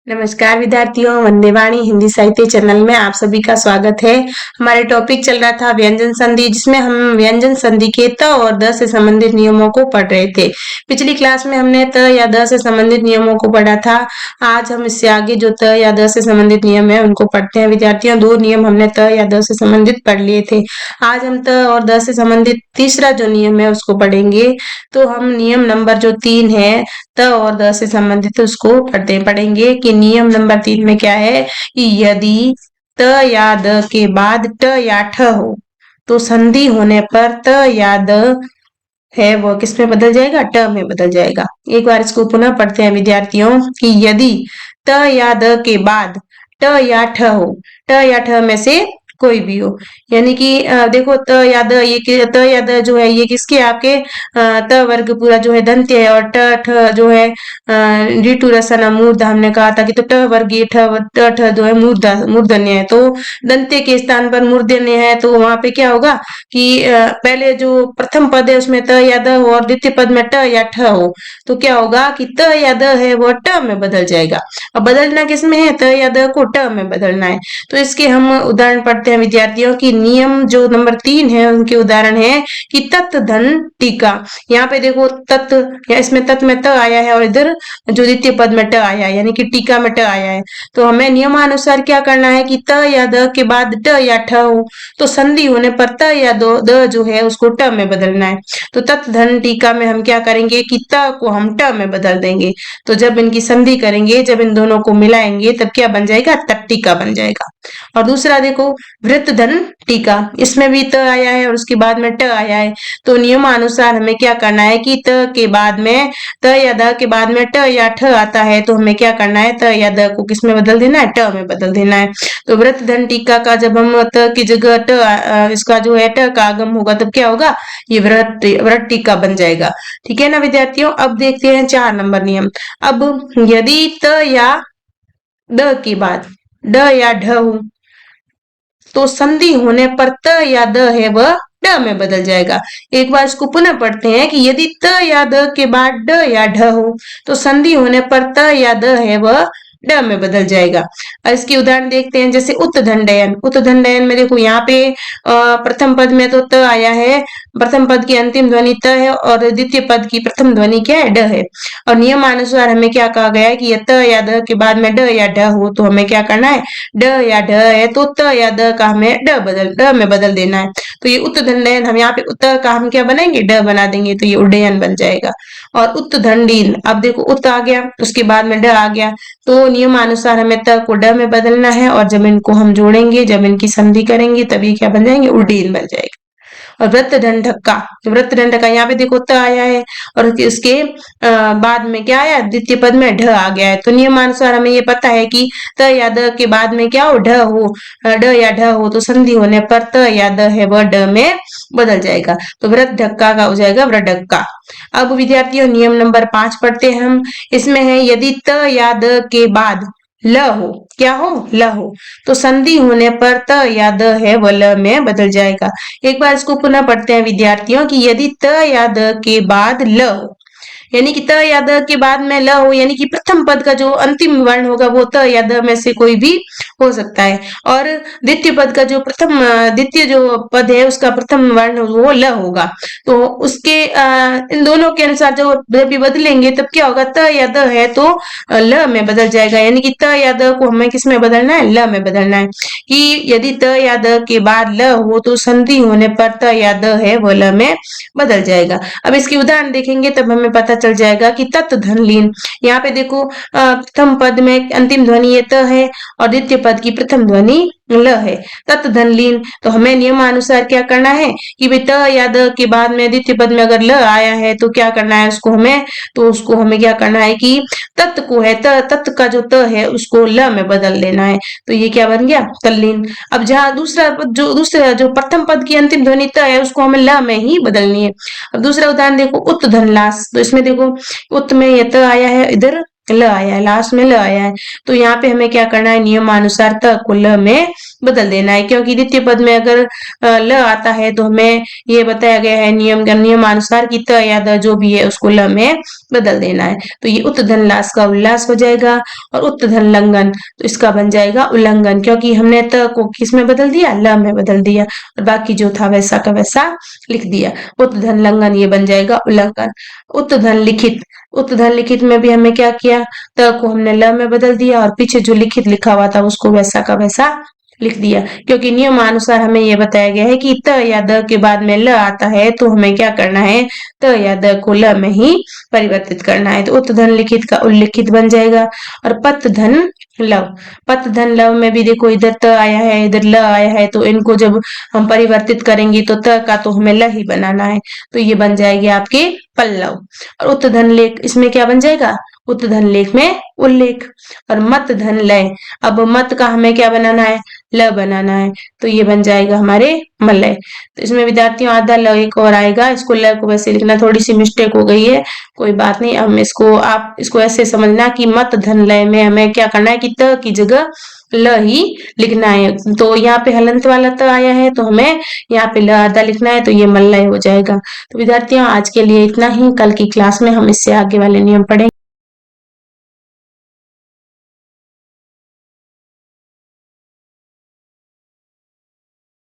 नमस्कार विद्यार्थियों, वंदे वाणी हिंदी साहित्य चैनल में आप सभी का स्वागत है। हमारे टॉपिक चल रहा था व्यंजन संधि, जिसमें हम व्यंजन संधि के त और द से संबंधित नियमों को पढ़ रहे थे। पिछली क्लास में हमने त या द से संबंधित नियमों को पढ़ा था। आज हम इससे आगे जो त या द से संबंधित नियम है उनको पढ़ते हैं। विद्यार्थियों, 2 नियम हमने त या द से संबंधित पढ़ लिए थे। आज हम त और द से संबंधित तीसरा जो नियम है उसको पढ़ेंगे। तो हम नियम नंबर जो 3 है त और द से संबंधित उसको पढ़ेंगे कि नियम नंबर 3 में क्या है कि यदि त या द के बाद ट या ठ हो तो संधि होने पर त या द है वो किस में बदल जाएगा? ट में बदल जाएगा। एक बार इसको पुनः पढ़ते हैं विद्यार्थियों कि यदि त या द के बाद ट या ठ हो, ट या ठ में से कोई भी हो, यानी कि देखो त या द, ये त या द जो है ये किसके आपके त वर्ग पूरा जो है दंत्य है, और ट ठ जो है ऋतु रसन मूर्ध हमने कहा था कि तो ट वर्गीय ट ठ जो है मूर्धन्य है, तो दंत्य के स्थान पर मूर्धन्य है, तो वहां पे क्या होगा कि पहले जो प्रथम पद है उसमें त या द हो और द्वितीय पद में ट या ठ हो, तो क्या होगा कि त या द है वो ट में बदल जाएगा। अब बदलना किसमें है? त या द को ट में बदलना है। तो इसके हम उदाहरण पढ़ते हैं विद्यार्थियों की। नियम जो नंबर 3 है उनके उदाहरण है कि तत् धन टीका। यहाँ पे देखो तत्, या इसमें तत् में त आया है और इधर जो द्वितीय पद में ट आया है, यानी कि टीका में ट आया है। तो हमें नियमानुसार क्या करना है कि त या द के बाद ट या ठ हो तो संधि होने पर त या द जो है उसको ट में बदलना है। तो तत् धन टीका में हम क्या करेंगे कि त को हम ट में बदल देंगे। तो जब इनकी संधि करेंगे, जब इन दोनों को मिलाएंगे, तब क्या बन जाएगा? तट्टिका बन जाएगा। और दूसरा देखो वृत्त धन टीका, इसमें भी त आया है और उसके बाद में ट आया है। तो नियमानुसार हमें क्या करना है कि त के बाद में त या द के बाद में ट या ठ आता है, तो हमें क्या करना है? त या द को किस में बदल देना है? ट में बदल देना है। तो वृत्त धन टीका का जब हम त की जगह इसका जो है ट का आगम होगा, तब क्या होगा? ये वृत्त टीका बन जाएगा। ठीक है ना विद्यार्थियों। अब देखते हैं 4 नंबर नियम। अब यदि त या द के बाद ड या ढ हो तो संधि होने पर त या द है वह ड में बदल जाएगा। एक बार इसको पुनः पढ़ते हैं कि यदि त या द के बाद ड या ढ हो तो संधि होने पर त या द है वह ड में बदल जाएगा। और इसकी उदाहरण देखते हैं, जैसे उत्तदंडयन। उत्तदंडयन में देखो यहाँ पे प्रथम पद में तो त आया है, प्रथम पद की अंतिम ध्वनि त है और द्वितीय पद की प्रथम ध्वनि क्या है? ड है। और नियमानुसार हमें क्या कहा गया है कि ये त या द के बाद में ड या ढ हो तो हमें क्या करना है? ड या ढ है तो त या द का हमें ड में बदल देना है। तो ये उत्तदंडयन, हम यहाँ पे उत का हम क्या बनाएंगे? ड बना देंगे, तो ये उड्डयन बन जाएगा। और उत्तदंडीन, अब देखो उत आ गया, उसके बाद में ड आ गया, तो नियमानुसार हमें त को ड में बदलना है, और जब इनको हम जोड़ेंगे, जब इनकी संधि करेंगे, तभी क्या बन जाएंगे? उड्डीन बन जाएगा। और वृत्त दंडक तो वृत्त दंडक यहाँ पे देखो त आया है और इसके बाद में क्या आया? द्वितीय पद में ढ आ गया है। तो नियमानुसार हमें ये पता है कि त या द के बाद में क्या हो? ढ हो, ड या ढ हो तो संधि होने पर त या द है वह ड में बदल जाएगा। तो वृत्त धक्का का हो जाएगा वृडक्का। अब विद्यार्थियों नियम नंबर 5 पढ़ते हैं हम। इसमें है यदि त या द के बाद ल हो, क्या हो? ल हो, तो संधि होने पर त या द है वह ल में बदल जाएगा। एक बार इसको पुनः पढ़ते हैं विद्यार्थियों कि यदि त या द के बाद ल हो, यानी कि त या द के बाद में ल हो, यानी कि प्रथम पद का जो अंतिम वर्ण होगा वो त या द में से कोई भी हो सकता है, और द्वितीय पद का जो द्वितीय जो पद है उसका प्रथम वर्ण वो ल होगा। तो उसके इन दोनों के अनुसार जब भी बदलेंगे तब क्या होगा? त या द है तो ल में बदल जाएगा, यानी कि त या द को हमें किस में बदलना है? ल में बदलना है। कि यदि त या द के बाद ल हो तो संधि होने पर त या द है वो ल में बदल जाएगा। अब इसकी उदाहरण देखेंगे तब हमें पता चल जाएगा कि तत् धन लीन। यहाँ पे देखो प्रथम पद में अंतिम ध्वनि ये त है और द्वितीय पद की प्रथम ध्वनि ल है। तत् धन लीन, तो हमें नियमानुसार क्या करना है कि भाई त या द के बाद में द्वितीय पद में अगर ल आया है तो क्या करना है उसको हमें? तो उसको हमें क्या करना है कि तत् को है तत् का जो त है उसको ल में बदल देना है। तो ये क्या बन गया? तल्लीन। अब जहाँ दूसरा जो प्रथम पद की अंतिम ध्वनि त है उसको हमें ल में ही बदलनी है। अब दूसरा उदाहरण देखो उत्त धनलास। तो इसमें देखो उत में ये त आया है, इधर ल आया है, लास्ट में ल आया है, तो यहाँ पे हमें क्या करना है, नियमानुसार त को ल में बदल देना है, क्योंकि द्वितीय पद में अगर ल आता है तो हमें ये बताया गया है नियमानुसार की त या द जो भी है उसको ल में बदल देना है। तो ये उत्धन लास का उल्लास हो जाएगा, और उत्धन लंघन तो इसका बन जाएगा उल्लंघन, क्योंकि हमने त को किस में बदल दिया, ल में बदल दिया, और बाकी जो था वैसा का वैसा लिख दिया। उत्धन लंघन ये बन जाएगा उल्लंघन। उत्धन लिखित, उत्धन लिखित में भी हमें क्या किया, त को हमने ल में बदल दिया, और पीछे जो लिखित लिखा हुआ था उसको वैसा का वैसा लिख दिया, क्योंकि नियमानुसार हमें यह बताया गया है कि त या द के बाद में ल आता है तो हमें क्या करना है, त या द को ल में ही परिवर्तित करना है। तो उत्धन लिखित का उल्लिखित बन जाएगा। और पत धन लव, पत धन लव में भी देखो इधर त आया है, इधर ल आया है, तो इनको जब हम परिवर्तित करेंगे तो त का तो हमें ल ही बनाना है, तो ये बन जाएगी आपके पल्लव। और उत्धन लेख, इसमें क्या बन जाएगा, उत्धन लेख में उल्लेख। और मत धन लय, अब मत का हमें क्या बनाना है, ल बनाना है, तो ये बन जाएगा हमारे मलय। तो इसमें विद्यार्थियों आधा ल एक और आएगा, इसको ल को वैसे लिखना, थोड़ी सी मिस्टेक हो गई है, कोई बात नहीं। हम इसको, आप इसको ऐसे समझना कि मत धन लय में हमें क्या करना है कि त की जगह ल ही लिखना है। तो यहाँ पे हलंत वाला त आया है तो हमें यहाँ पे ल आधा लिखना है, तो ये मलय हो जाएगा। तो विद्यार्थियों आज के लिए इतना ही, कल की क्लास में हम इससे आगे वाले नियम पढ़ेंगे।